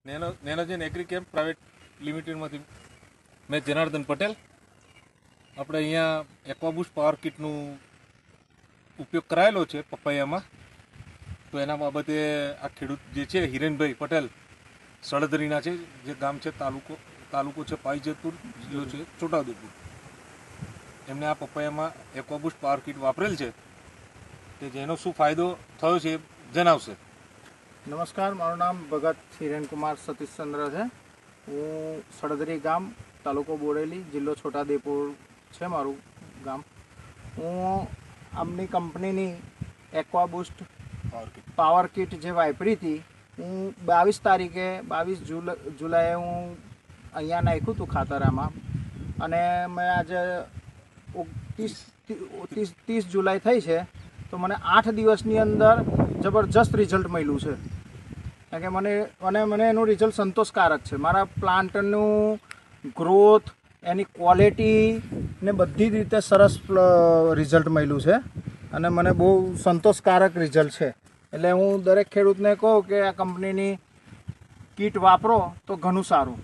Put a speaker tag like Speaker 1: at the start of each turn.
Speaker 1: નેનોજેન એગ્રીકેમ private લિમિટેડમાંથી મેં જનાર્દન પટેલ. આપણે અહીંયા એક્વાબુસ્ટ પાવર કિટનું ઉપયોગ કરાયેલો છે પપૈયામાં. તો એના બાબતે આ ખેડૂત જે છે હિરેનભાઈ પટેલ સળદરીના છે, જે ગામ છે તાલુકો છે પાઈજેતપુર, જિલ્લો છે છોટાઉદેપુર. એમને આ પપૈયામાં એક્વાબુસ્ટ પાવર કિટ વાપરેલ છે, કે જેનો શું ફાયદો થયો છે જણાવશે.
Speaker 2: નમસ્કાર, મારું નામ ભગત હિરેનકુમાર સતીશચંદ્ર છે. હું સળદરી ગામ, તાલુકો બોડેલી, જિલ્લો છોટાઉદેપુર છે મારું ગામ. હું આમની કંપનીની એક્વાબુસ્ટ પાવર કિટ જે વાપરી હતી, હું 22 તારીખે 22 જુલાઈએ હું અહીંયા નાખ્યું હતું ખાતર આમાં, અને મેં આજે 30 જુલાઈ થઈ છે, તો મને 8 દિવસની અંદર જબરજસ્ત રિઝલ્ટ મળ્યું છે. કારણ કે મને એનું રિઝલ્ટ સંતોષકારક છે. મારા પ્લાન્ટનું ગ્રોથ, એની ક્વોલિટી ને બધી જ રીતે સરસ રિઝલ્ટ મળ્યું છે, અને મને બહુ સંતોષકારક રિઝલ્ટ છે. એટલે હું દરેક ખેડૂતને કહું કે આ કંપનીની કીટ વાપરો તો ઘણું સારું.